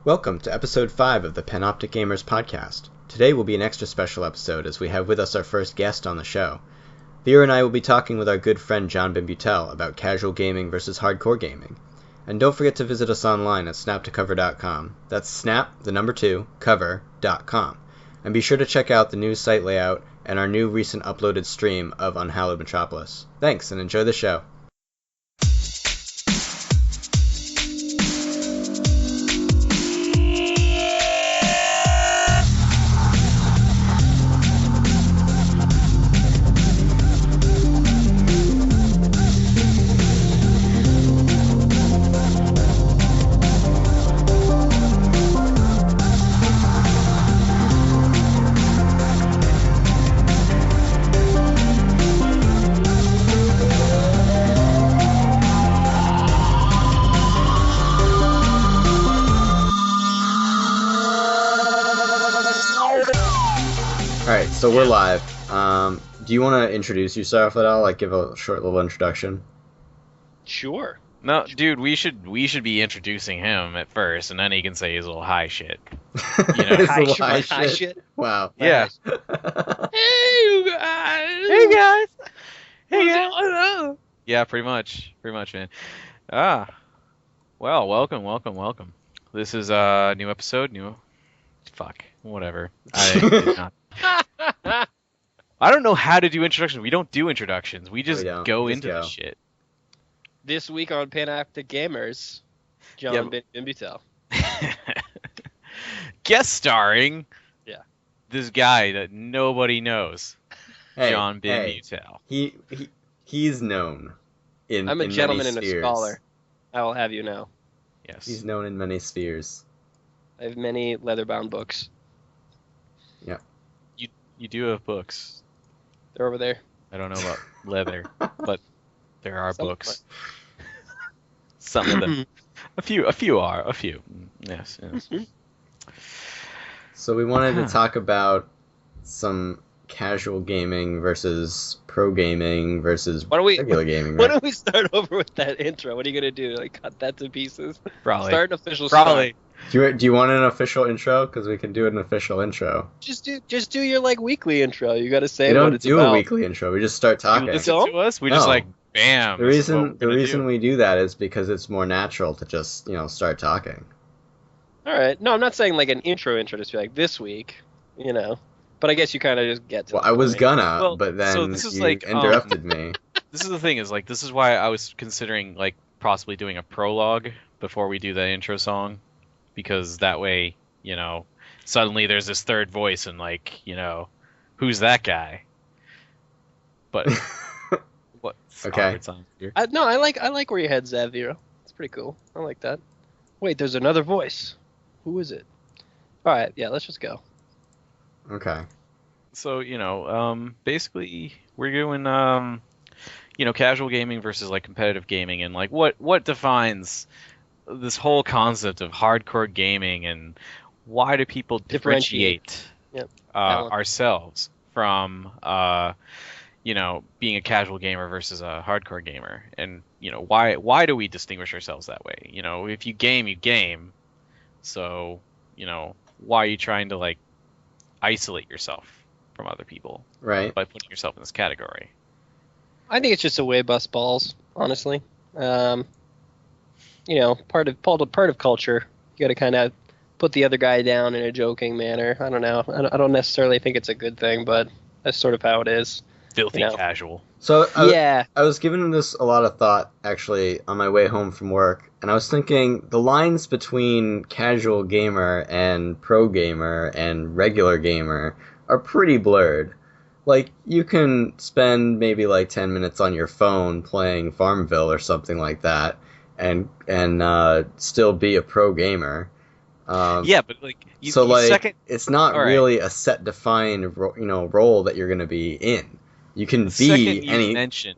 Welcome to episode 5 of the Panoptic Gamers podcast. Today will be an extra special episode as we have with us our first guest on the show. Vera and I will be talking with our good friend Jon Bindbeutel about casual gaming versus hardcore gaming. And don't forget to visit us online at SnapToCover.com. That's snap, the number 2, cover.com. And be sure to check out the new site layout and our new recent uploaded stream of Unhallowed Metropolis. Thanks, and enjoy the show. Alright, so we're live. Do you want to introduce yourself at all? Like, give a short little introduction? Sure. No, dude, we should be introducing him at first, and then he can say his little high shit. You know, High shit? Wow. Yeah. Hey, you guys! Hey guys. Hey, guys! Yeah, pretty much, man. Well, welcome. This is a new episode. Whatever. I did not. I don't know how to do introductions. We don't do introductions. We just go into the shit. This week on Panoptic Gamers, Jon Bindbeutel. Guest starring this guy that nobody knows, Jon Bindbeutel. He's known in I'm a gentleman and a spheres. scholar. I will have you know. Yes. He's known in many spheres. I have many leather-bound books. Yeah. You do have books. They're over there. I don't know about leather, but there are Some books. Some of them. A few are. Yes. So we wanted to talk about some casual gaming versus pro gaming versus regular gaming. Why don't we start over with that intro? What are you gonna do? Like cut that to pieces? Probably. Start an official. Probably. Do you want an official intro? Because we can do an official intro. Just do your weekly intro. You got to say We what don't it's do about. a weekly intro. We just start talking. You listen to us? We just No. bam. The reason we do that is because it's more natural to just start talking. All right. No, I'm not saying like an intro. Just be like this week, But I guess you kind of just get to. Well, I was gonna, Well, but then so this is you interrupted me. This is the thing. This is why I was considering possibly doing a prologue before we do the intro song, because that way suddenly there's this third voice and who's that guy? But what? Okay. I like where your head's at, Vera. It's pretty cool. I like that. Wait, there's another voice. Who is it? All right, yeah, let's just go. Okay. So basically we're doing casual gaming versus competitive gaming, and what defines this whole concept of hardcore gaming, and why do people differentiate ourselves from being a casual gamer versus a hardcore gamer, and why do we distinguish ourselves that way? If you game, you game. So why are you trying to isolate yourself from other people, right, by putting yourself in this category? I think it's just a way to bust balls, honestly. Part of culture. You got to kind of put the other guy down in a joking manner. I don't know. I don't necessarily think it's a good thing, but that's sort of how it is. Filthy casual. So I was giving this a lot of thought actually on my way home from work, and I was thinking the lines between casual gamer and pro gamer and regular gamer are pretty blurred. You can spend maybe 10 minutes on your phone playing Farmville or something like that, and still be a pro gamer. Yeah, but it's not really a set defined role that you're going to be in. You can be any. You mention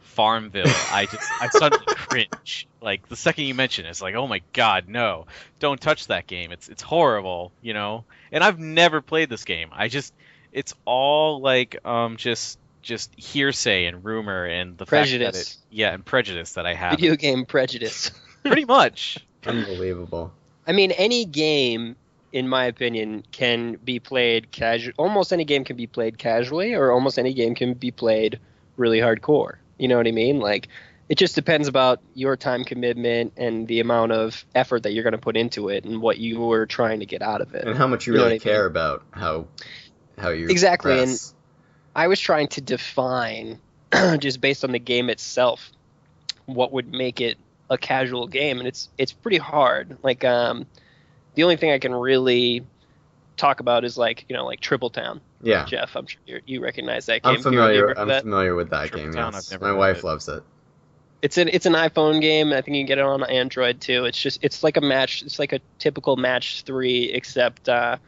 Farmville, I suddenly cringe. The second you mention it, it's oh my god, no, don't touch that game. It's horrible, And I've never played this game. It's all just hearsay and rumor and the prejudice. Fact that and prejudice that I have. Video game prejudice. Pretty much. Unbelievable. I mean, any game, in my opinion, can be played casual. Almost any game can be played casually, or almost any game can be played really hardcore. You know what I mean? Like, it just depends about your time commitment and the amount of effort that you're going to put into it and what you were trying to get out of it. And how much you You know really what I mean? care about how you Exactly, and progress. I was trying to define, just based on the game itself, what would make it a casual game, and it's pretty hard. Like, the only thing I can really talk about is like Triple Town. Yeah. Jeff, I'm sure you recognize that game. I'm familiar. You ever heard I'm of that? familiar with that Triple game. Town, Yes, I've never my heard wife of it. loves it. It's an iPhone game. I think you can get it on Android too. It's like a match. It's like a typical match 3, except the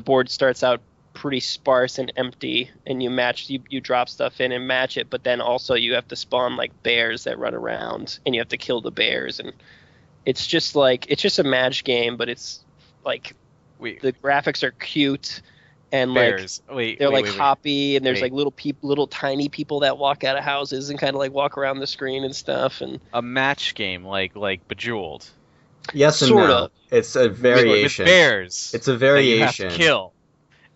board starts out pretty sparse and empty, and you drop stuff in and match it, but then also you have to spawn like bears that run around, and you have to kill the bears, and it's just a match game, but it's like Wait, the graphics are cute and bears. they're Wait. hoppy, and there's Wait. like little tiny people that walk out of houses and kind of like walk around the screen and stuff, and A match game like Bejeweled. Yes and Sort no. of. It's a variation. With bears. It's a that you have variation. to kill.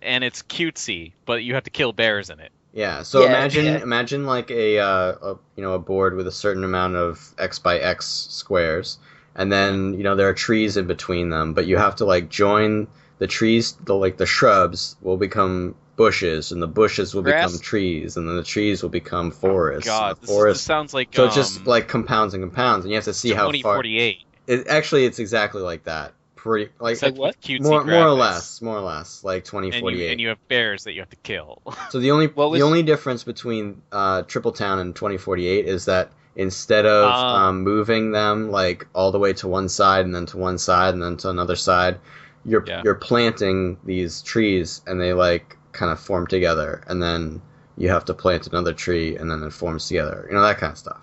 And it's cutesy, but you have to kill bears in it. Yeah. So Yeah, imagine like a board with a certain amount of X by X squares, and then there are trees in between them, but you have to like join the trees. The shrubs will become bushes, and the bushes will Grass? become trees, and then the trees will become forests. God, and the this forests. sounds like So it just like compounds and compounds, and you have to see how far. 2048. It's exactly like that. Pretty like Except what? with cutesy more graphics. or less like And 2048. you have bears that you have to kill. So the What only was- difference between Triple Town and 2048 is that instead of moving them like all the way to one side and then to one side and then to another side, you're planting these trees, and they like kind of form together, and then you have to plant another tree, and then it forms together. That kind of stuff.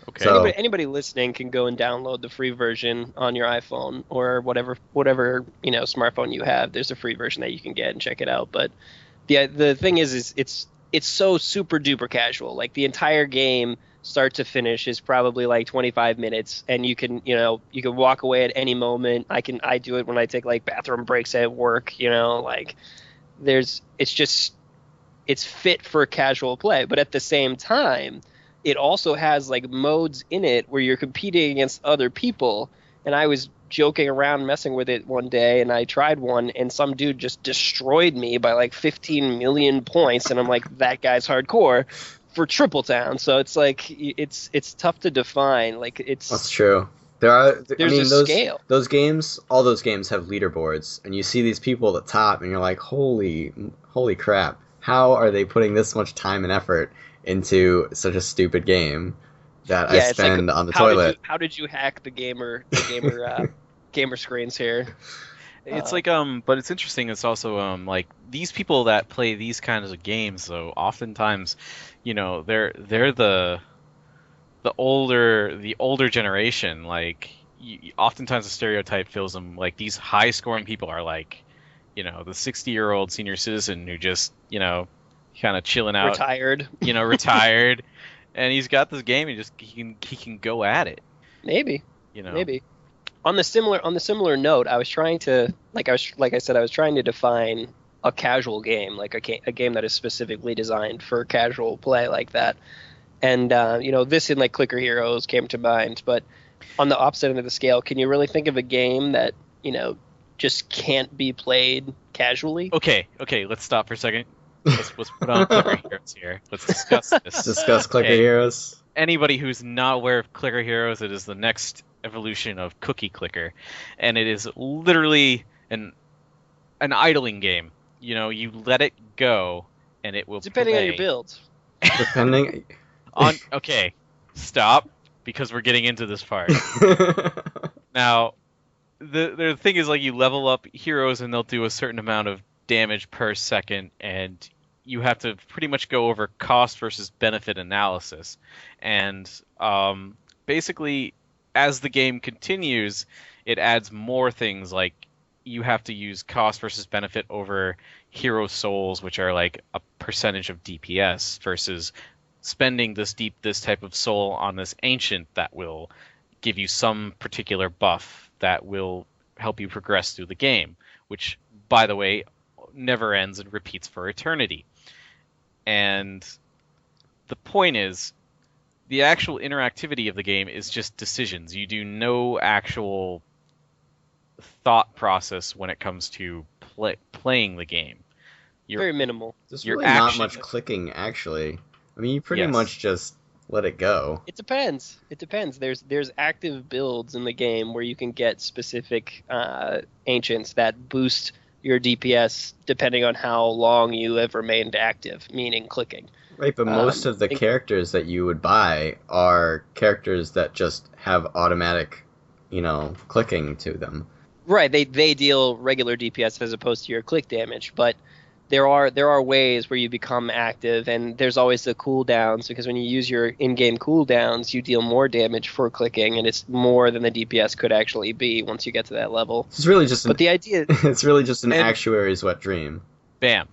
Okay. So- anybody listening can go and download the free version on your iPhone or whatever smartphone you have. There's a free version that you can get and check it out. But the thing is it's so super duper casual. Like, the entire game start to finish is probably like 25 minutes, and you can walk away at any moment. I do it when I take like bathroom breaks at work. It's fit for casual play, but at the same time, it also has like modes in it where you're competing against other people. And I was joking around, messing with it one day, and I tried one, and some dude just destroyed me by like 15 million points, and I'm like, that guy's hardcore for Triple Town. So it's like it's tough to define. Like, That's true. There's a scale. Those games, all those games have leaderboards, and you see these people at the top, and you're like, holy crap! How are they putting this much time and effort into such a stupid game that I spend on the toilet? How did you hack the gamer gamer screens here? It's but it's interesting. It's also like these people that play these kinds of games, though, oftentimes, they're the older generation. Like, oftentimes the stereotype fills them like these high scoring people are like, the 60-year-old senior citizen who just kind of chilling out, Retired. Retired, and he's got this game. He can go at it. Maybe. Maybe. Maybe. On the similar note, I was trying to like I said I was trying to define a casual game, like a game that is specifically designed for casual play like that. And this and like Clicker Heroes came to mind, but on the opposite end of the scale, can you really think of a game that just can't be played casually? Okay, let's stop for a second. Let's put on Clicker Heroes here. Let's discuss this. Discuss Clicker Heroes. Anybody who's not aware of Clicker Heroes, it is the next evolution of Cookie Clicker, and it is literally an idling game. You let it go, and it will Depending on play. your builds. Depending Okay, stop, because we're getting into this part. Now, the thing is, like, you level up heroes, and they'll do a certain amount of damage per second, and you have to pretty much go over cost versus benefit analysis. And basically, as the game continues, it adds more things, like you have to use cost versus benefit over hero souls, which are like a percentage of DPS, versus spending this type of soul on this ancient that will give you some particular buff that will help you progress through the game, which, by the way, never ends and repeats for eternity. And the point is, the actual interactivity of the game is just decisions. You do no actual thought process when it comes to playing the game. Very minimal. There's your really not action- much clicking, actually. I mean, you pretty Yes. much just let it go. It depends. There's active builds in the game where you can get specific ancients that boost your DPS depending on how long you have remained active, meaning clicking. Right, but most of the characters that you would buy are characters that just have automatic, clicking to them. Right, they deal regular DPS as opposed to your click damage, but there are ways where you become active, and there's always the cooldowns, because when you use your in-game cooldowns, you deal more damage for clicking, and it's more than the DPS could actually be once you get to that level. It's really just But the idea, it's really just an And- actuary's wet dream. Bam.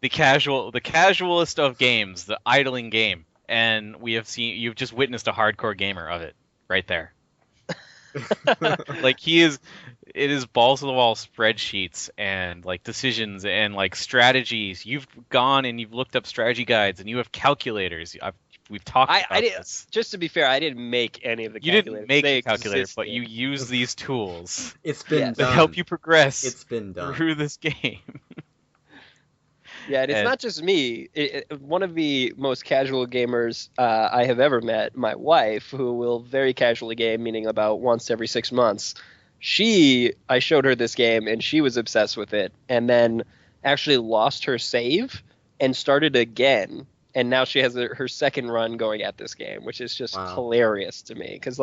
The casualist of games, the idling game, and you've just witnessed a hardcore gamer of it right there. Like it is balls to the wall spreadsheets and like decisions and like strategies. You've gone and you've looked up strategy guides and you have calculators. We've talked about this. just to be fair, I didn't make any of the You calculators. didn't make They a calculator, but existed. you use these tools It's been Yes. to done. help you progress It's been done. through this game. Yeah, and it's And- not just me. One of the most casual gamers I have ever met, my wife, who will very casually game, meaning about once every 6 months, I showed her this game, and she was obsessed with it, and then actually lost her save and started again, and now she has her second run going at this game, which is just Wow. hilarious to me, because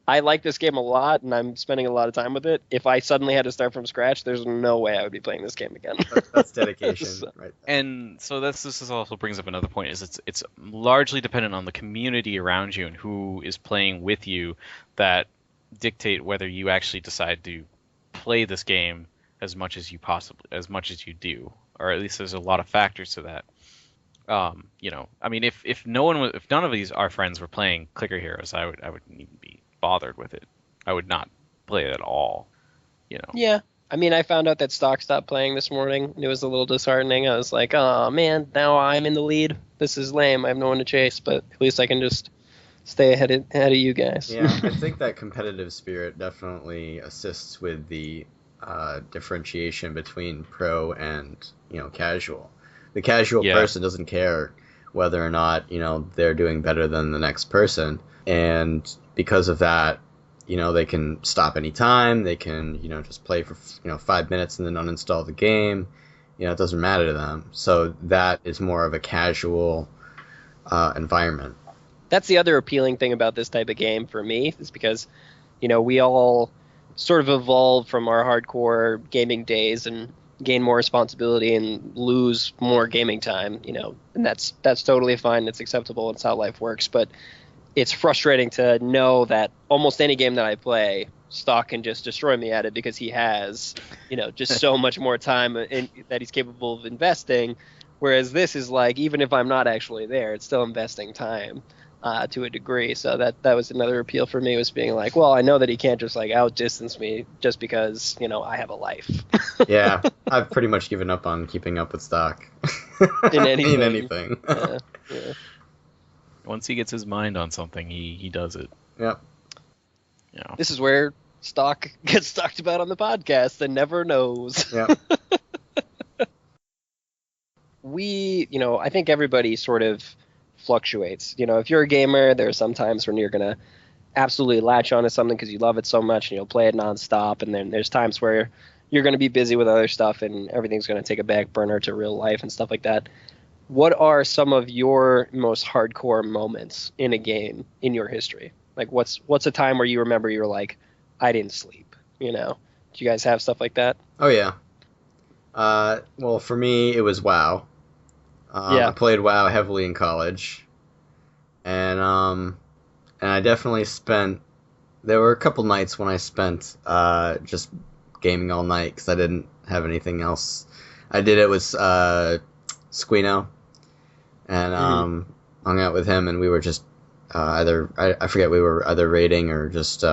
I like this game a lot, and I'm spending a lot of time with it. If I suddenly had to start from scratch, there's no way I would be playing this game again. That's dedication, right? And so this also brings up another point: is it's largely dependent on the community around you and who is playing with you that dictate whether you actually decide to play this game as much as you do, or at least there's a lot of factors to that. I mean, if none of these our friends were playing Clicker Heroes, I wouldn't even be bothered with it. I would not play it at all. Yeah. I mean, I found out that Stock stopped playing this morning. It was a little disheartening. I was like, oh, man, now I'm in the lead. This is lame. I have no one to chase, but at least I can just stay ahead of you guys. Yeah, I think that competitive spirit definitely assists with the differentiation between pro and casual. The casual person doesn't care whether or not they're doing better than the next person, and because of that, they can stop any time. They can just play for 5 minutes and then uninstall the game. It doesn't matter to them. So that is more of a casual environment. That's the other appealing thing about this type of game for me, is because we all sort of evolve from our hardcore gaming days and gain more responsibility and lose more gaming time, and that's totally fine. It's acceptable. It's how life works. But it's frustrating to know that almost any game that I play, Stock can just destroy me at it, because he has, just so much more time that he's capable of investing. Whereas this is like, even if I'm not actually there, it's still investing time to a degree. So that was another appeal for me, was being like, well, I know that he can't just like outdistance me just because, I have a life. Yeah, I've pretty much given up on keeping up with Stock. In anything. In anything. Yeah. Once he gets his mind on something, he does it. Yep. This is where Stock gets talked about on the podcast and never knows. Yep. I think everybody sort of fluctuates. If you're a gamer, there are some times when you're going to absolutely latch onto something because you love it so much and you'll play it nonstop. And then there's times where you're going to be busy with other stuff and everything's going to take a back burner to real life and stuff like that. What are some of your most hardcore moments in a game in your history? Like, what's a time where you remember you were like, I didn't sleep? Do you guys have stuff like that? Oh, yeah. Well, for me, it was WoW. I played WoW heavily in college. And I definitely there were a couple nights when I spent just gaming all night because I didn't have anything else. I did it with Squino, and hung out with him, and we were just I forget, we were either raiding or just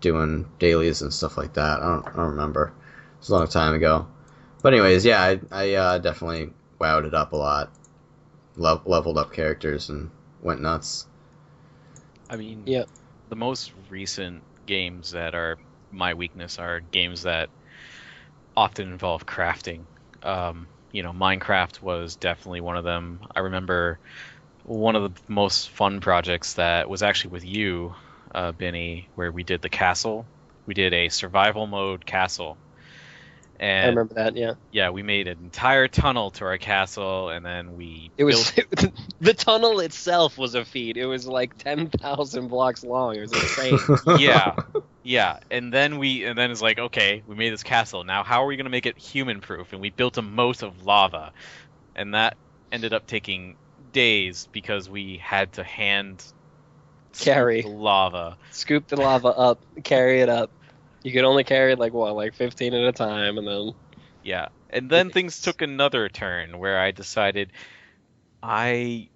doing dailies and stuff like that. I don't remember. It was a long time ago. But anyways, yeah, I definitely wowed it up a lot. Leveled up characters and went nuts. I mean, Yeah. the most recent games that are my weakness are games that often involve crafting. Minecraft was definitely one of them. I remember one of the most fun projects that was actually with you, Benny, where we did the castle. We did a survival mode castle. And I remember that, yeah. Yeah, we made an entire tunnel to our castle, and then we the tunnel itself was a feat. It was like 10,000 blocks long. It was insane. Yeah, and then it's like, okay, we made this castle. Now, how are we gonna make it human-proof? And we built a moat of lava, and that ended up taking days because we had to Carry the lava. Scoop the lava up, carry it up. You could only carry like 15 at a time, and then Yeah, and then things took another turn where I decided I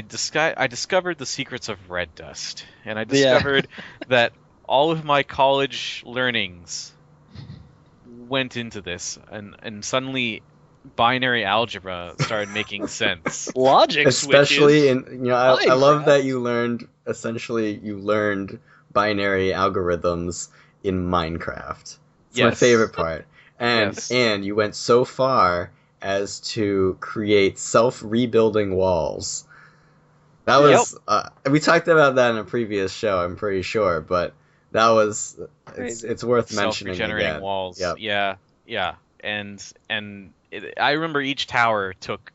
discovered the secrets of red dust, and I discovered that all of my college learnings went into this, and suddenly binary algebra started making sense. Logic Especially switches. I love that you learned binary algorithms in Minecraft. It's my favorite part. And you went so far as to create self-rebuilding walls. That was we talked about that in a previous show, I'm pretty sure, but that was it's worth mentioning Self-regenerating again. walls. Yep. Yeah. And I remember each tower took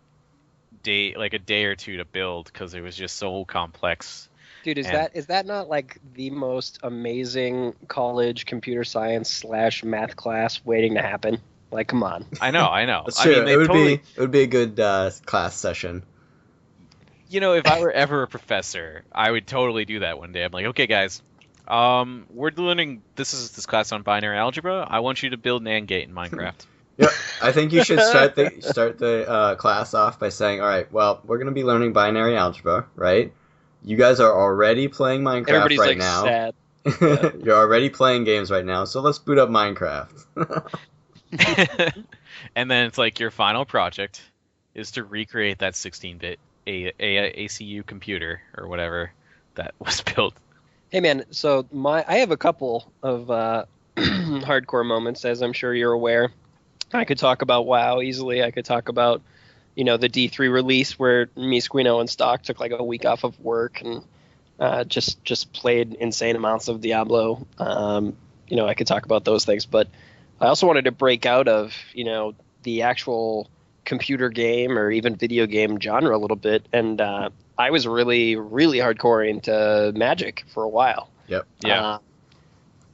a day or two to build because it was just so complex. Dude, is that not like the most amazing college computer science / math class waiting to happen? Like, come on. I know. That's true. It would be a good class session. If I were ever a professor, I would totally do that one day. I'm like, okay, guys, we're learning. This class on binary algebra. I want you to build an AND gate in Minecraft. Yep, I think you should start the class off by saying, all right, well, we're gonna be learning binary algebra, right? You guys are already playing Minecraft Everybody's right like now. sad. You're already playing games right now, so let's boot up Minecraft. And then it's like your final project is to recreate that 16-bit ACU computer or whatever that was built. Hey man, so I have a couple of hardcore moments, as I'm sure you're aware. I could talk about WoW easily. I could talk about, the D3 release where me, Squino, and Stock took like a week off of work and just played insane amounts of Diablo. I could talk about those things, but I also wanted to break out of, the actual computer game or even video game genre a little bit. And I was really, really hardcore into Magic for a while. Yep. Yeah.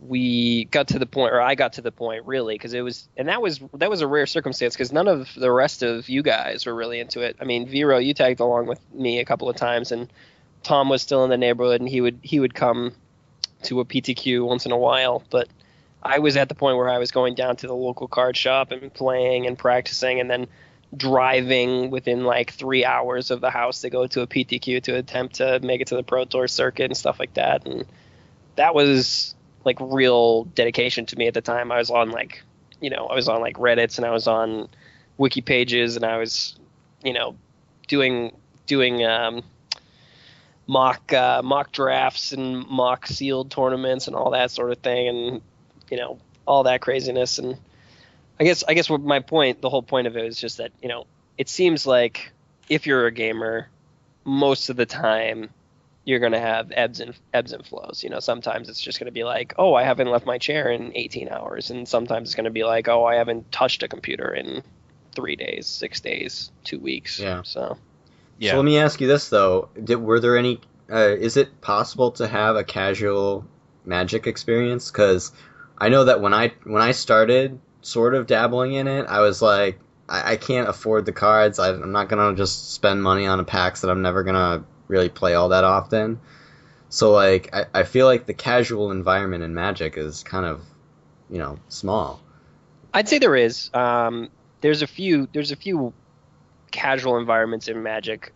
I got to the point really, because that was a rare circumstance because none of the rest of you guys were really into it. I mean, Vero, you tagged along with me a couple of times, and Tom was still in the neighborhood, and he would come to a PTQ once in a while. But I was at the point where I was going down to the local card shop and playing and practicing, and then driving within like 3 hours of the house to go to a PTQ to attempt to make it to the Pro Tour circuit and stuff like that. And that was like real dedication to me at the time. I was on like Reddits, and I was on wiki pages, and I was, doing mock drafts and mock sealed tournaments and all that sort of thing, and all that craziness. And I guess what the whole point of it is just that, it seems like if you're a gamer, most of the time you're going to have ebbs and flows. Sometimes it's just going to be like, oh, I haven't left my chair in 18 hours. And sometimes it's going to be like, oh, I haven't touched a computer in 3 days, 6 days, 2 weeks. Yeah. So let me ask you this, though. Were there any, is it possible to have a casual Magic experience? Because I know that when I started sort of dabbling in it, I was like, I can't afford the cards. I'm not going to just spend money on a packs that I'm never going to really play all that often. So like I feel like the casual environment in Magic is kind of, small. I'd say there is. There's a few casual environments in Magic.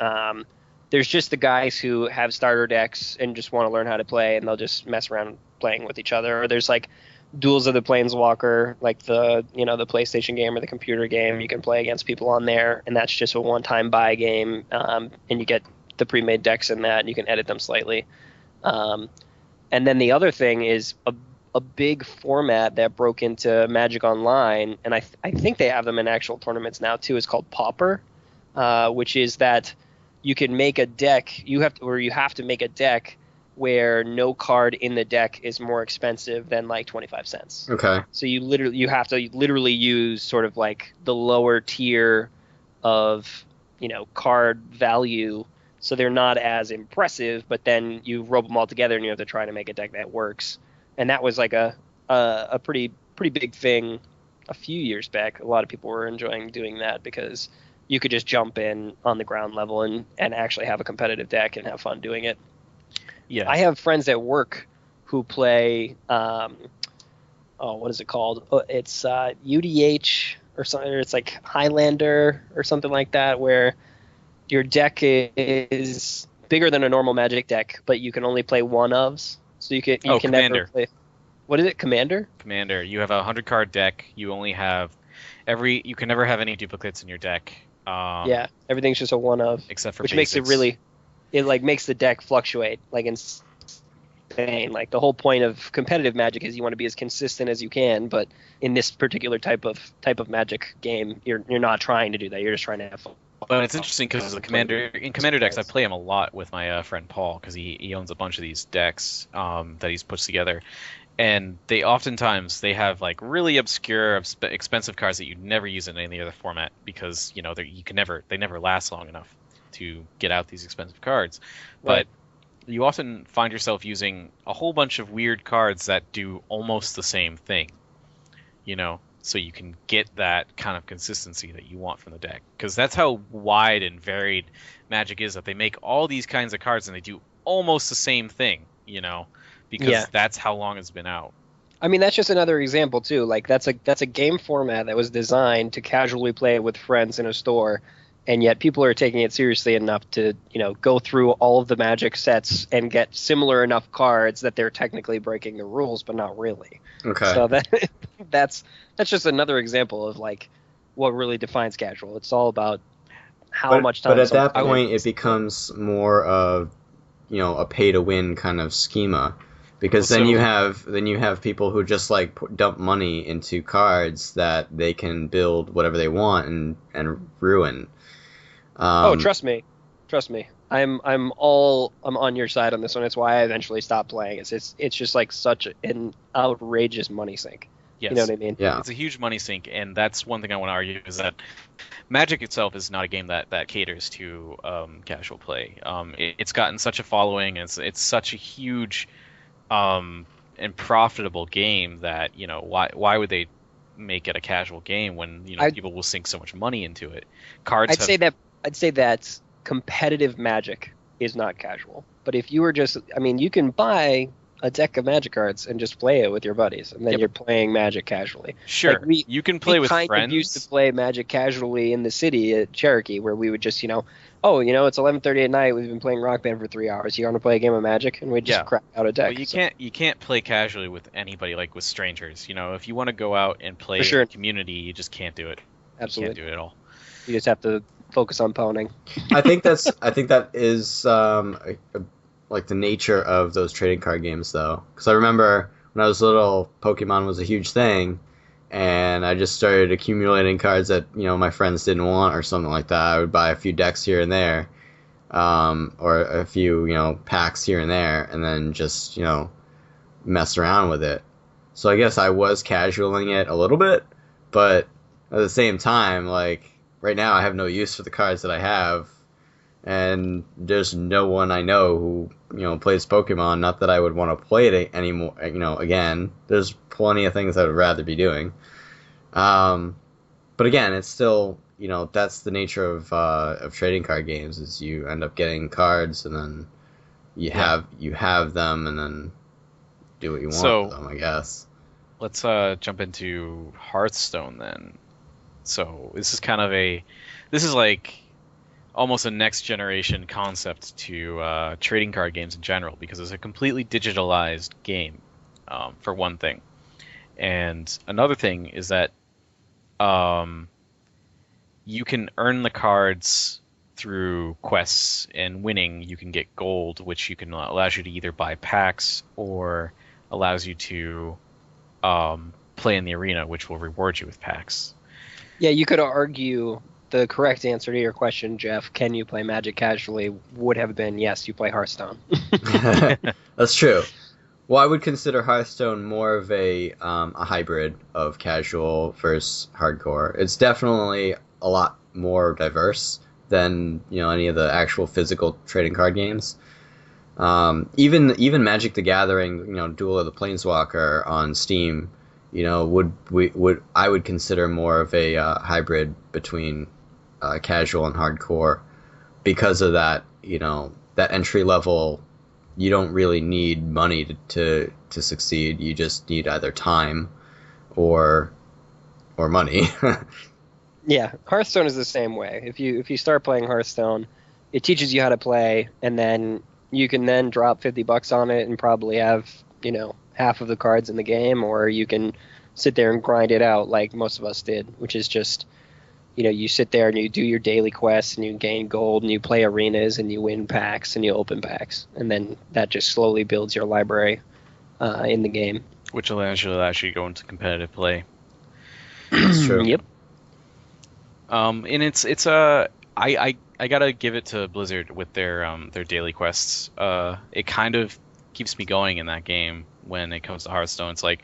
there's just the guys who have starter decks and just want to learn how to play, and they'll just mess around playing with each other. Or there's like Duels of the Planeswalker, like the the PlayStation game or the computer game. You can play against people on there, and that's just a one-time buy game, and you get the pre-made decks in that, and you can edit them slightly. And then the other thing is a big format that broke into Magic Online, and I think they have them in actual tournaments now too, is called Pauper, which is that you can make a deck. You have to make a deck where no card in the deck is more expensive than like 25 cents. Okay. So you have to literally use sort of like the lower tier of card value, so they're not as impressive, but then you rope them all together and you have to try to make a deck that works. And that was like a pretty big thing a few years back. A lot of people were enjoying doing that because you could just jump in on the ground level and actually have a competitive deck and have fun doing it. Yeah. I have friends at work who play, what is it called? It's UDH or something. Or it's like Highlander or something like that, where your deck is bigger than a normal Magic deck, but you can only play one ofs. So you can Commander. never play. What is it, Commander? Commander. You have a 100-card deck. You only have you can never have any duplicates in your deck. Yeah, everything's just a one of, except for which basics. makes it like makes the deck fluctuate like insane. Like the whole point of competitive Magic is you want to be as consistent as you can, but in this particular type of Magic game, you're not trying to do that. You're just trying to have fun. But it's interesting because in Commander decks, I play him a lot with my friend Paul, because he owns a bunch of these decks that he's put together, and they oftentimes have like really obscure, expensive cards that you'd never use in any other format, because they never last long enough to get out these expensive cards. Right. But you often find yourself using a whole bunch of weird cards that do almost the same thing, so you can get that kind of consistency that you want from the deck. Because that's how wide and varied Magic is, that they make all these kinds of cards and they do almost the same thing, because that's how long it's been out. I mean, that's just another example too. Like that's a game format that was designed to casually play with friends in a store, and yet people are taking it seriously enough to go through all of the Magic sets and get similar enough cards that they're technically breaking the rules, but not really. Okay. So that's just another example of like what really defines casual. It's all about how much time. But at that point, it becomes more of a pay to win kind of schema, because then you have people who just like dump money into cards that they can build whatever they want and ruin. Trust me. I'm on your side on this one. It's why I eventually stopped playing. It's just like such an outrageous money sink. Yes. You know what I mean? Yeah. It's a huge money sink, and that's one thing I want to argue, is that Magic itself is not a game that caters to casual play. It's gotten such a following, and it's such a huge and profitable game that why would they make it a casual game when people will sink so much money into it? I'd say that competitive Magic is not casual. But if you were you can buy a deck of Magic cards and just play it with your buddies, and then you're playing Magic casually. Sure, like you can play with friends. We used to play Magic casually in the city at Cherokee, where we would just, it's 11:30 at night. We've been playing Rock Band for 3 hours. You want to play a game of Magic, and we just crack out a deck. Well, you can't play casually with anybody, like with strangers. If you want to go out and play in community, you just can't do it. Absolutely, you can't do it at all. You just have to focus on poning. I think that is like the nature of those trading card games, though, because I remember when I was little, Pokemon was a huge thing, and I just started accumulating cards that my friends didn't want or something like that. I would buy a few decks here and there, or a few packs here and there, and then just mess around with it. So I guess I was casualing it a little bit, but at the same time, like right now, I have no use for the cards that I have. And there's no one I know who, plays Pokemon. Not that I would want to play it anymore, again. There's plenty of things I would rather be doing. But again, it's still, that's the nature of trading card games, is you end up getting cards, and then you have them, and then do what you want with them, I guess. Let's jump into Hearthstone then. So this is like almost a next generation concept to trading card games in general, because it's a completely digitalized game, for one thing. And another thing is that you can earn the cards through quests, and winning you can get gold, which allows you to either buy packs or allows you to play in the arena, which will reward you with packs. Yeah, you could argue the correct answer to your question, Jeff, can you play Magic casually, would have been yes, you play Hearthstone. That's true. Well, I would consider Hearthstone more of a hybrid of casual versus hardcore. It's definitely a lot more diverse than any of the actual physical trading card games. Even Magic the Gathering, Duel of the Planeswalker on Steam, I would consider more of a hybrid between casual and hardcore, because of that that entry level. You don't really need money to succeed. You just need either time or money. Yeah, Hearthstone is the same way. If you start playing Hearthstone, it teaches you how to play, and then you can then drop $50 on it and probably have half of the cards in the game, or you can sit there and grind it out like most of us did, which is just you sit there and you do your daily quests and you gain gold and you play arenas and you win packs and you open packs, and then that just slowly builds your library in the game, which allows you to actually go into competitive play. That's true. Yep. And it's I gotta give it to Blizzard with their daily quests. It kind of keeps me going in that game when it comes to Hearthstone. It's like,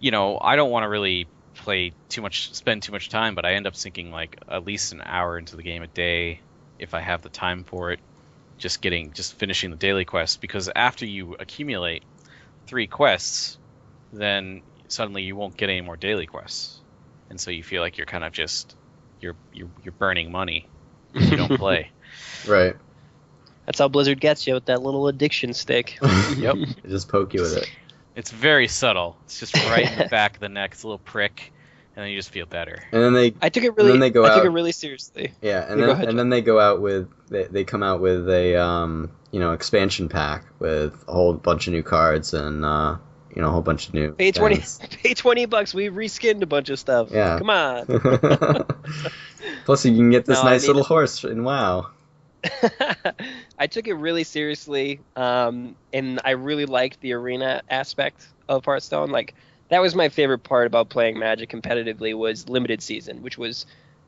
I don't want to really spend too much time, but I end up sinking like at least an hour into the game a day if I have the time for it. Just finishing the daily quests, because after you accumulate 3 quests, then suddenly you won't get any more daily quests, and so you feel like you're kind of just you're burning money if you don't play. Right. That's how Blizzard gets you with that little addiction stick. Yep. They just poke you with it. It's very subtle. It's just right in the back of the neck. It's a little prick, and then you just feel better. And then I took it really seriously. Yeah, then they go out with they come out with a expansion pack with a whole bunch of new cards and a whole bunch of new. Pay $20. We reskinned a bunch of stuff. Yeah. Come on. Plus, you can get this little horse in WoW. I took it really seriously, and I really liked the arena aspect of Hearthstone. Like, that was my favorite part about playing Magic competitively, was limited season, which was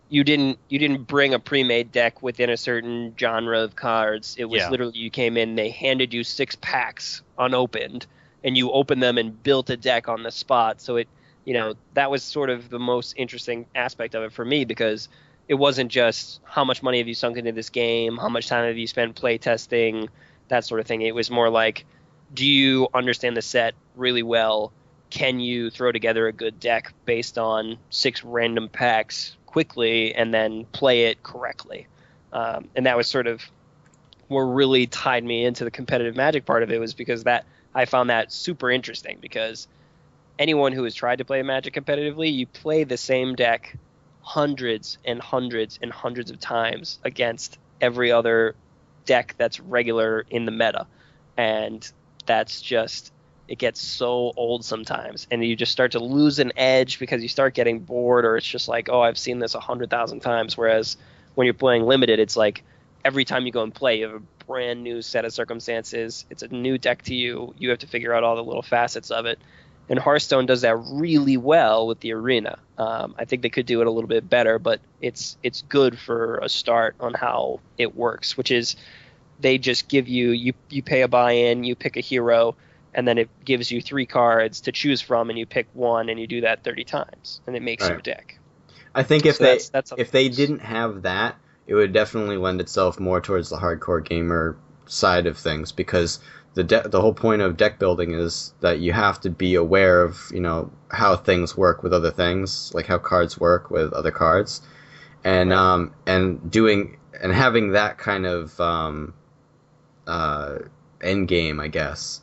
you didn't bring a pre-made deck within a certain genre of cards. It was literally, you came in, they handed you 6 packs unopened, and you opened them and built a deck on the spot. So that was sort of the most interesting aspect of it for me, because it wasn't just how much money have you sunk into this game, how much time have you spent play testing, that sort of thing. It was more like, do you understand the set really well? Can you throw together a good deck based on 6 random packs quickly and then play it correctly? And that was sort of what really tied me into the competitive Magic part of it, was because that I found that super interesting, because anyone who has tried to play Magic competitively, you play the same deck hundreds and hundreds and hundreds of times against every other deck that's regular in the meta, and that's just, it gets so old sometimes, and you just start to lose an edge because you start getting bored, or it's just like, oh, I've seen this 100,000 times. Whereas when you're playing limited, it's like every time you go and play, you have a brand new set of circumstances. It's a new deck to you. You have to figure out all the little facets of it. And Hearthstone does that really well with the arena. I think they could do it a little bit better, but it's good for a start on how it works, which is they just give you pay a buy-in, you pick a hero, and then it gives you 3 cards to choose from, and you pick one, and you do that 30 times, and it makes you a deck. I think if they didn't have that, it would definitely lend itself more towards the hardcore gamer side of things, because the whole point of deck building is that you have to be aware of how things work with other things, like how cards work with other cards, and and having that kind of end game, I guess,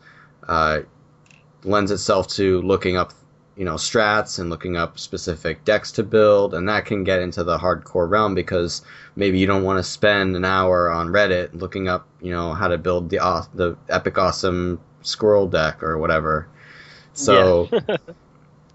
lends itself to looking up strats and looking up specific decks to build, and that can get into the hardcore realm because maybe you don't want to spend an hour on Reddit looking up, how to build the epic awesome squirrel deck or whatever. So,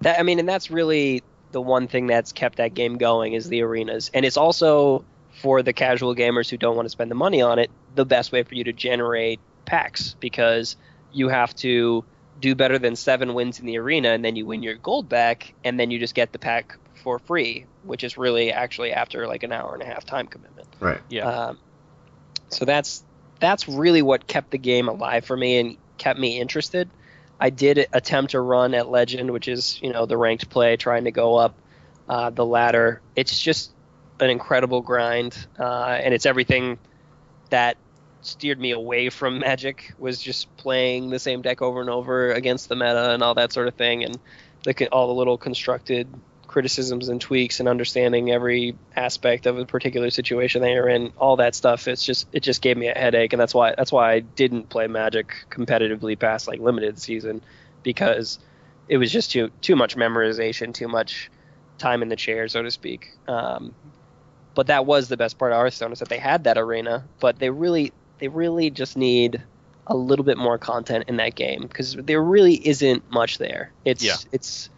and that's really the one thing that's kept that game going is the arenas, and it's also for the casual gamers who don't want to spend the money on it, the best way for you to generate packs because you have to do better than 7 wins in the arena, and then you win your gold back, and then you just get the pack for free, which is really actually after like an hour and a half time commitment. Right. Yeah. So that's really what kept the game alive for me and kept me interested. I did attempt to run at Legend, which is the ranked play, trying to go up the ladder. It's just an incredible grind, and it's everything that steered me away from Magic was just playing the same deck over and over against the meta and all that sort of thing, and all the little constructed criticisms and tweaks and understanding every aspect of a particular situation that you're in, all that stuff. It just gave me a headache, and that's why I didn't play Magic competitively past like limited season, because it was just too much memorization, too much time in the chair, so to speak. But that was the best part of Hearthstone, is that they had that arena, but they really just need a little bit more content in that game because there really isn't much there. It's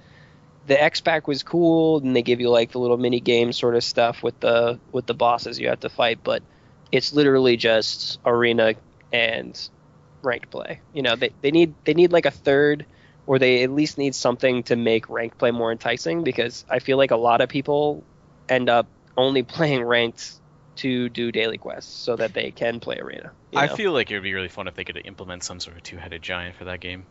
the X pack was cool, and they give you like the little mini game sort of stuff with the bosses you have to fight, but it's literally just arena and ranked play. They need like a third, or they at least need something to make ranked play more enticing, because I feel like a lot of people end up only playing ranked to do daily quests so that they can play arena. I feel like it would be really fun if they could implement some sort of two-headed giant for that game.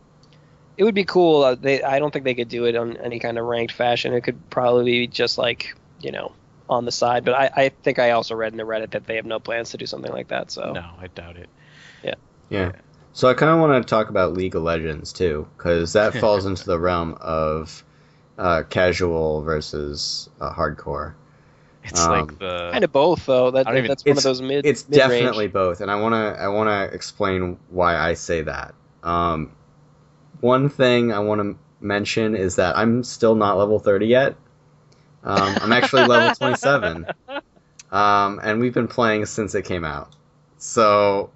It would be cool. I don't think they could do it on any kind of ranked fashion. It could probably be just like, on the side. But I think I also read in the Reddit that they have no plans to do something like that. So no, I doubt it. Yeah. So I kind of want to talk about League of Legends too, because that falls into the realm of casual versus hardcore. It's like the kind of both, though. That's one of those mid. It's mid-range. Definitely both, and I wanna explain why I say that. One thing I want to mention is that I'm still not level 30 yet. I'm actually level 27, and we've been playing since it came out. So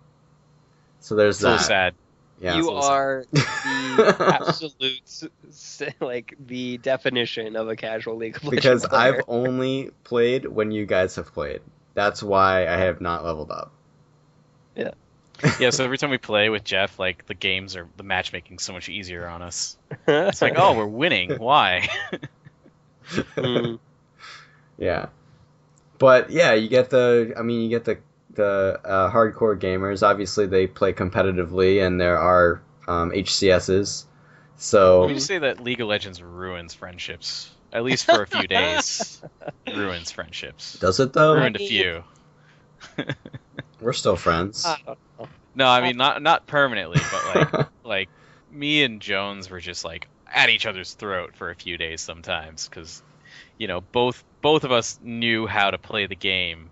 there's that. So sad. Yeah, you are the absolute, like, the definition of a casual League of Legends because player. I've only played when you guys have played. That's why I have not leveled up. Yeah. Yeah, so every time we play with Jeff, like, the matchmaking's so much easier on us. It's like, oh, we're winning. Why? Yeah. But yeah, you get the hardcore gamers. Obviously, they play competitively, and there are HCSs. So Would you say that League of Legends ruins friendships? At least for a few days. Ruins friendships. Does it though? Ruined a few. We're still friends. I don't know. No, I mean not permanently, but like me and Jones were just like at each other's throat for a few days sometimes, because both of us knew how to play the game,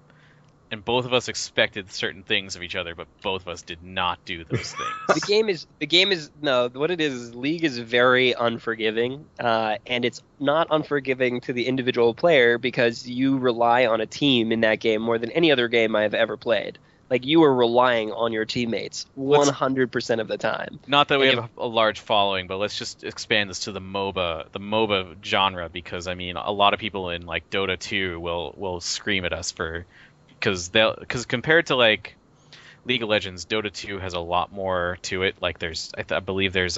and both of us expected certain things of each other, but both of us did not do those things. The game is no. What it is League is very unforgiving, and it's not unforgiving to the individual player because you rely on a team in that game more than any other game I've ever played. Like, you are relying on your teammates 100% of the time. Not that we have a large following, but let's just expand this to the MOBA genre, because I mean a lot of people in like Dota 2 will scream at us because compared to like League of Legends, Dota 2 has a lot more to it. Like I believe there's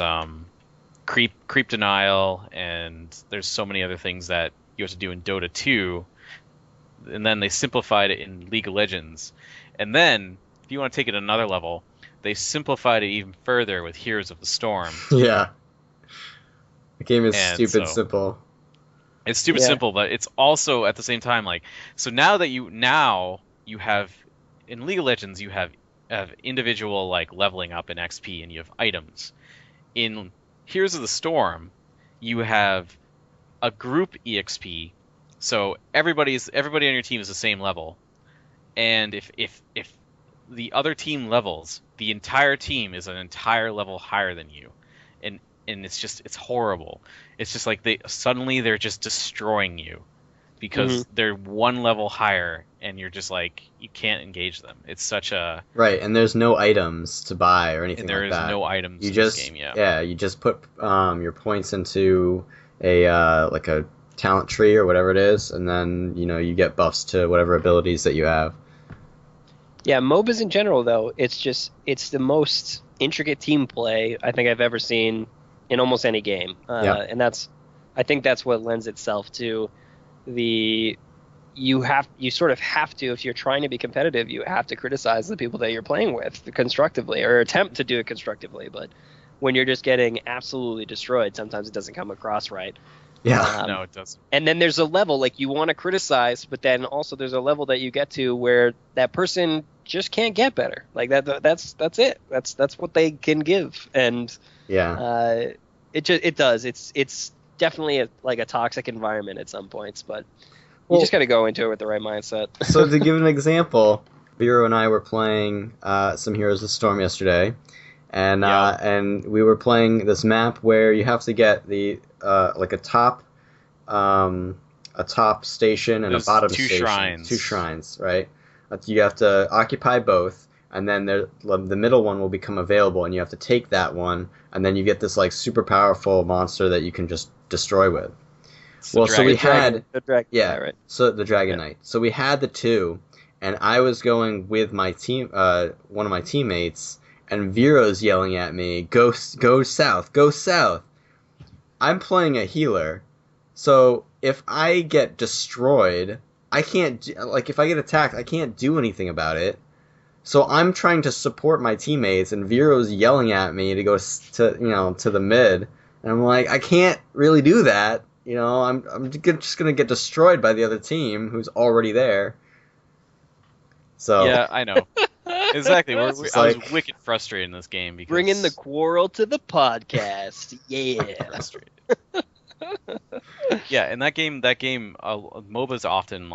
creep denial, and there's so many other things that you have to do in Dota 2, and then they simplified it in League of Legends. And then, if you want to take it another level, they simplified it even further with Heroes of the Storm. Yeah. The game is simple. It's stupid simple, but it's also at the same time like, so now you have in League of Legends you have individual like leveling up in XP, and you have items. In Heroes of the Storm, you have a group EXP, so everybody on your team is the same level. And if the other team levels, the entire team is an entire level higher than you. And and it's horrible. It's just like they're just destroying you because they're one level higher, and you're just like you can't engage them. It's such a right, and there's no items to buy or anything and there like is that. no items You in just this game. you just put your points into a like a talent tree or whatever it is, and then you get buffs to whatever abilities that you have. Yeah, MOBAs in general, though, it's the most intricate team play I think I've ever seen in almost any game. And I think that's what lends itself to you sort of have to, if you're trying to be competitive, you have to criticize the people that you're playing with constructively, or attempt to do it constructively. But when you're just getting absolutely destroyed, sometimes it doesn't come across right. Yeah. No, it doesn't. And then there's a level, like, you want to criticize, but then also there's a level that you get to where that person just can't get better. Like that's it. That's what they can give. And Yeah. it does. It's definitely a toxic environment at some points, but you just got to go into it with the right mindset. So to give an example, Vero and I were playing some Heroes of the Storm yesterday, and we were playing this map where you have to get the like a top station and a bottom station. Two shrines, right? You have to occupy both, and then the middle one will become available, and you have to take that one, and then you get this like super powerful monster that you can just destroy with. So we had the Dragon, right? So the Dragon Knight. So we had the two, and I was going with my team, one of my teammates, and Vero's yelling at me, "Go south, go south." I'm playing a healer, so if I get destroyed, I can't, like, if I get attacked, I can't do anything about it. So I'm trying to support my teammates, and Vero's yelling at me to go to the mid, and I'm like, I can't really do that. I'm just gonna get destroyed by the other team who's already there. So yeah, I know. Exactly. I was wicked frustrated in this game because bringing the quarrel to the podcast. Yeah. Frustrated. Yeah, and that game, MOBAs often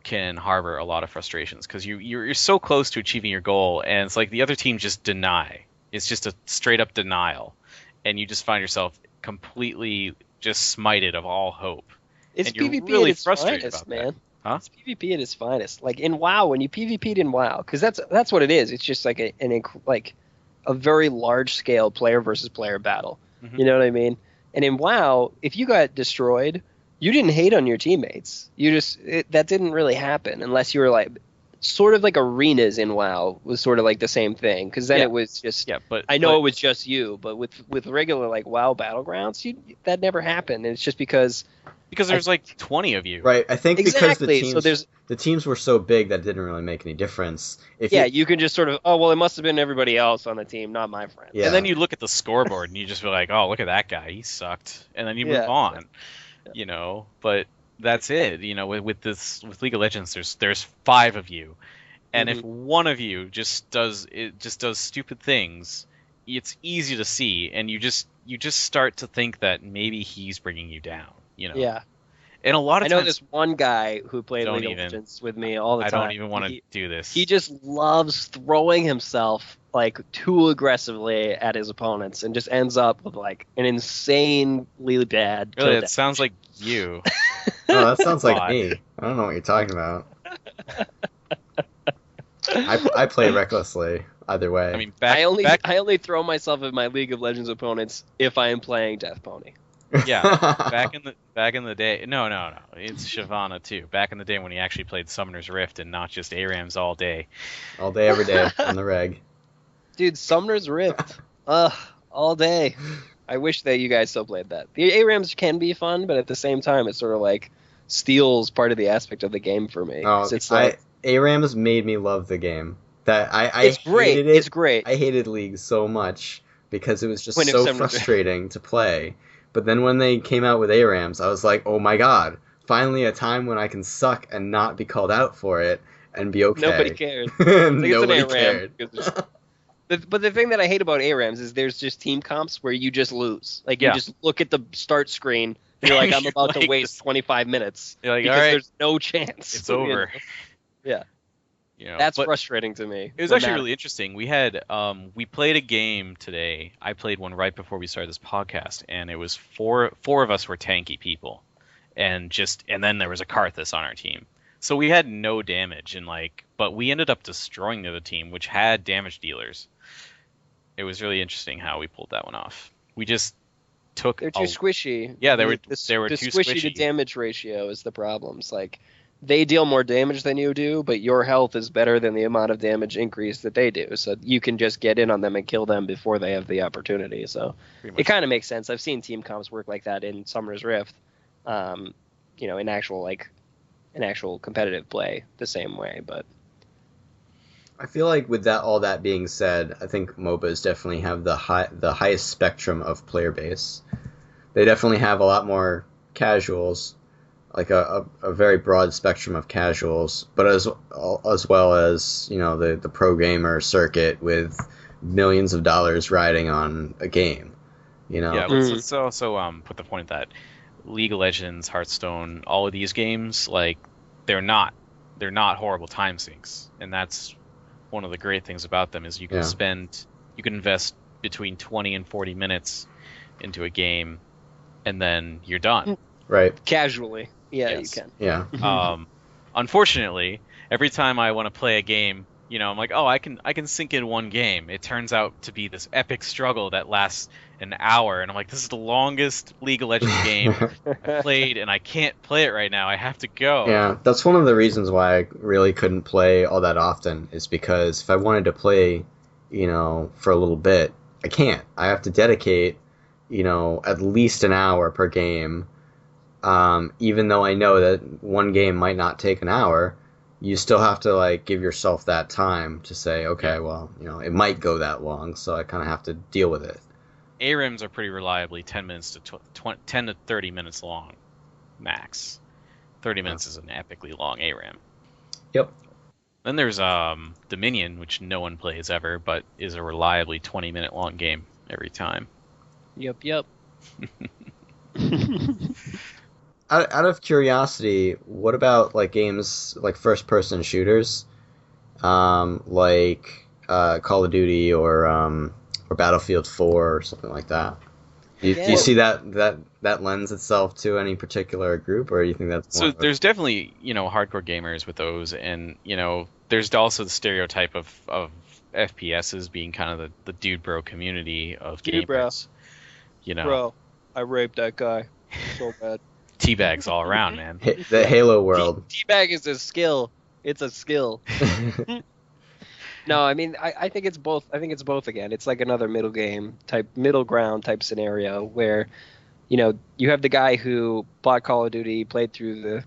can harbor a lot of frustrations because you're so close to achieving your goal, and it's like the other team just deny. It's just a straight up denial, and you just find yourself completely just smited of all hope. It's and you're PvP really at its frustrated finest, about man. that. Huh? It's PvP at its finest. Like in WoW, when you PvP'd in WoW, because that's what it is. It's just like a very large scale player versus player battle. Mm-hmm. You know what I mean? And in WoW, if you got destroyed, you didn't hate on your teammates. That didn't really happen unless you were like sort of like arenas in WoW was sort of like the same thing, because then it was just but it was just you, but with regular like WoW battlegrounds, that never happened, and it's just because there's like 20 of you, right? I think exactly. because the teams were so big that it didn't really make any difference. You can just sort of, oh well, it must have been everybody else on the team, not my friend. Yeah. And then you look at the scoreboard and you just feel like, oh, look at that guy, he sucked, and then you move on, But that's it, with League of Legends, there's 5 of you, and if one of you just does stupid things, it's easy to see, and you just start to think that maybe he's bringing you down, Yeah. And a lot of times, I know this one guy who played League of Legends with me all the time. I don't even want to do this. He just loves throwing himself like too aggressively at his opponents, and just ends up with like an insanely bad. Really, it sounds like you. Oh, that sounds like me. I don't know what you're talking about. I play recklessly either way. I mean, I only throw myself at my League of Legends opponents if I am playing Death Pony. Yeah, back in the day. No, it's Shyvana too. Back in the day when he actually played Summoner's Rift and not just ARAMs all day. All day, every day on the reg. Dude, Summoner's Rift, all day. I wish that you guys still played that. The ARAMs can be fun, but at the same time, it sort of like steals part of the aspect of the game for me. Oh, it's like, ARAMs made me love the game. It's great. Hated it. It's great. I hated League so much because it was just so frustrating to play. But then when they came out with ARAMs, I was like, oh my god, finally a time when I can suck and not be called out for it and be okay. Nobody cares. Nobody cared. But the thing that I hate about ARAMs is there's just team comps where you just lose. Like, you just look at the start screen, and you're like, I'm about to waste 25 minutes. You're like, because all right, there's no chance. it's over. Yeah. That's but frustrating to me. it was actually really interesting. We had we played a game today. I played one right before we started this podcast, and it was four of us were tanky people, and then there was a Karthus on our team. So we had no damage, but we ended up destroying the other team, which had damage dealers. It was really interesting how we pulled that one off. We just took. They're too squishy. Yeah, they were the too squishy to damage ratio is the problem. It's like they deal more damage than you do, but your health is better than the amount of damage increase that they do. So you can just get in on them and kill them before they have the opportunity. So it kind of makes sense. I've seen team comps work like that in Summoner's Rift. In actual competitive play the same way, but I feel like with all that being said, I think MOBAs definitely have the highest spectrum of player base. They definitely have a lot more casuals, like a very broad spectrum of casuals, but as well as the pro gamer circuit with millions of dollars riding on a game. Yeah, let's also put the point that League of Legends, Hearthstone, all of these games, they're not horrible time sinks, and that's one of the great things about them is you can invest between 20 and 40 minutes into a game, and then you're done. Right. Casually. Yeah, yes. You can. Yeah. Unfortunately, every time I want to play a game, I'm like, oh, I can sink in one game. It turns out to be this epic struggle that lasts an hour, and I'm like, this is the longest League of Legends game I've played, and I can't play it right now. I have to go. Yeah, that's one of the reasons why I really couldn't play all that often, is because if I wanted to play, for a little bit, I can't. I have to dedicate, at least an hour per game, even though I know that one game might not take an hour. You still have to give yourself that time to say, okay, well, it might go that long, so I kind of have to deal with it. ARAMs are pretty reliably 10 to 30 minutes long, max. 30 minutes is an epically long ARAM. Yep. Then there's Dominion, which no one plays ever, but is a reliably 20-minute long game every time. Yep. Out of curiosity, what about games like first-person shooters, like Call of Duty or Battlefield 4 or something like that? Do you see that lends itself to any particular group, or do you think that's more there's definitely hardcore gamers with those, and there's also the stereotype of FPSs being kind of the dude bro community of gamers. Bro, I raped that guy so bad. Teabags all around, man. The Halo world. Teabag is a skill. It's a skill. No, I mean, I think it's both. I think it's both again. It's like another middle ground type scenario where, you have the guy who bought Call of Duty, played through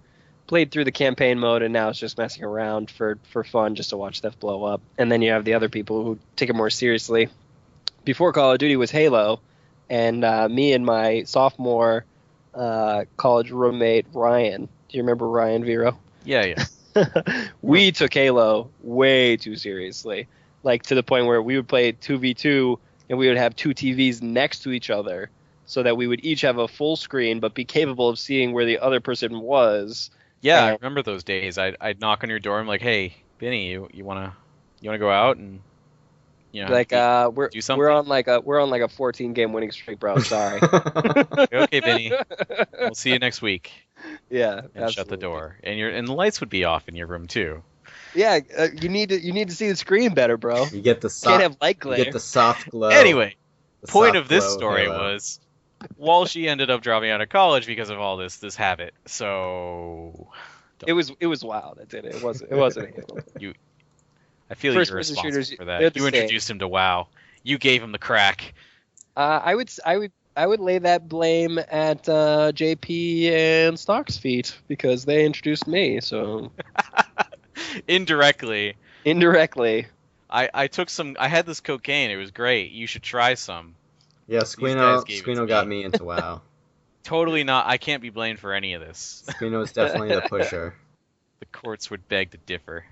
the campaign mode, and now is just messing around for fun just to watch stuff blow up. And then you have the other people who take it more seriously. Before Call of Duty was Halo, and me and my sophomore college roommate Ryan. Do you remember Ryan Vero? Yeah. We took Halo way too seriously, to the point where we would play 2v2 and we would have two TVs next to each other so that we would each have a full screen but be capable of seeing where the other person was. Yeah, I remember those days. I'd knock on your door. I'm like, hey, Benny, you wanna go out and do something? we're on a 14-game winning streak, bro. Sorry. Okay, Benny. We'll see you next week. Yeah, and shut the door, and the lights would be off in your room too. Yeah, you need to see the screen better, bro. You get the soft, can't have light glare. You get the soft glow. Anyway, point of this story was, Walshy ended up dropping out of college because of all this habit. So it was wild. I did it. It wasn't Halo. I feel you're responsible for that. You introduced him to WoW. You gave him the crack. I would lay that blame at JP and Stock's feet because they introduced me. So indirectly. I took some. I had this cocaine. It was great. You should try some. Yeah, Squino got me into WoW. Totally not. I can't be blamed for any of this. Squino is definitely the pusher. The courts would beg to differ.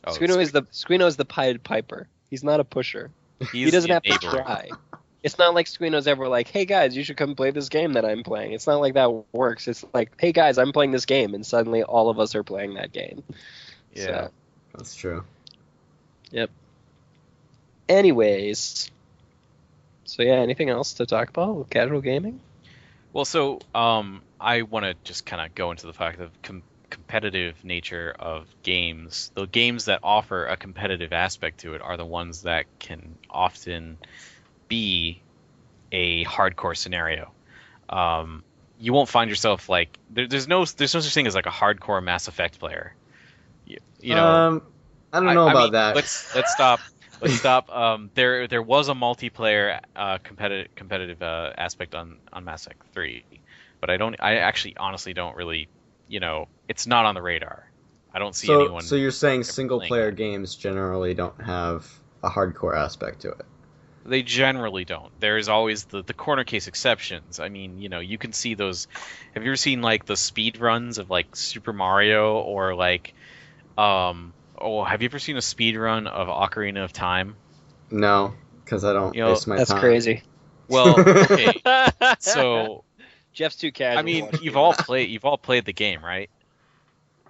Oh, Squino is the Pied Piper. He's not a pusher. He doesn't have to try. It's not like Squino's ever like, hey guys, you should come play this game that I'm playing. It's not like that works. It's like, hey guys, I'm playing this game, and suddenly all of us are playing that game. Yeah. That's true. Yep. Anyways, so yeah, anything else to talk about with casual gaming? Well, so I want to just kind of go into the fact of competitive nature of games. The games that offer a competitive aspect to it are the ones that can often be a hardcore scenario. You won't find yourself like there's no such thing as like a hardcore Mass Effect player. You know, I don't know I about mean, that. let's stop. Let's stop. There was a multiplayer competitive aspect on Mass Effect 3, but I actually honestly don't really, it's not on the radar. I don't see anyone. So you're saying ever single playing player that. games generally don't have a hardcore aspect to it? They generally don't. There's always the corner case exceptions. I mean, you can see those. Have you ever seen like the speed runs of like Super Mario or like, have you ever seen a speed run of Ocarina of Time? No, because I don't You know, waste my That's time. crazy. well, okay, so Jeff's too casual. I to mean, watch you've games. all played the game, right?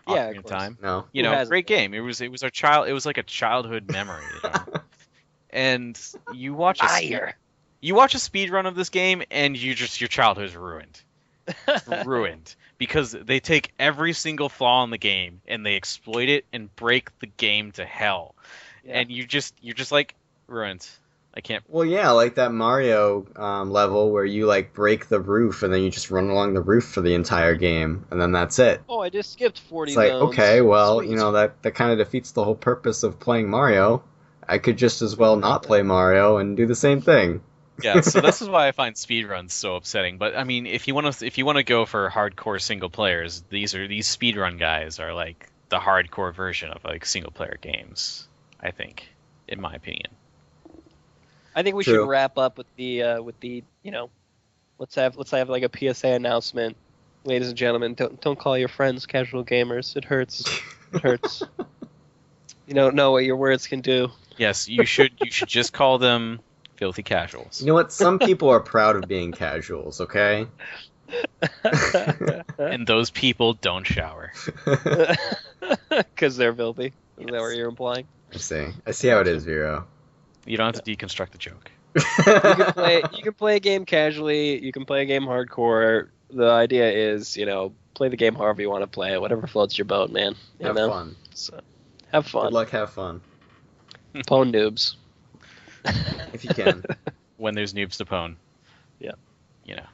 Yeah, Ocarina of of course. Time. No. You Who know, hasn't, great though? game. It was our child. It was like a childhood memory. And you watch a speed run of this game, and your childhood is ruined. Ruined because they take every single flaw in the game and they exploit it and break the game to hell. Yeah. And you're just like ruined. I can't. Well, yeah, like that Mario level where you like break the roof and then you just run along the roof for the entire game, and then that's it. Oh, I just skipped 40 It's like, zones. okay, well, Sweet. that kind of defeats the whole purpose of playing Mario. I could just as well not play Mario and do the same thing. Yeah, so this is why I find speedruns so upsetting. But I mean, if you want to go for hardcore single players, these speedrun guys are like the hardcore version of like single player games. I think, in my opinion. I think we True. should wrap up with the let's have like a PSA announcement, ladies and gentlemen. Don't call your friends casual gamers. It hurts. It hurts. You don't know what your words can do. Yes, you should just call them filthy casuals. You know what? Some people are proud of being casuals, okay? And those people don't shower. Because they're filthy. Is that Yes. what you're implying? I see how it is, Vero. You don't have to deconstruct the joke. You can play a game casually. You can play a game hardcore. The idea is, play the game however you want to play it. Whatever floats your boat, man. Have fun. So, have fun. Good luck, have fun. Pwn noobs. If you can. When there's noobs to pwn. Yeah. You know.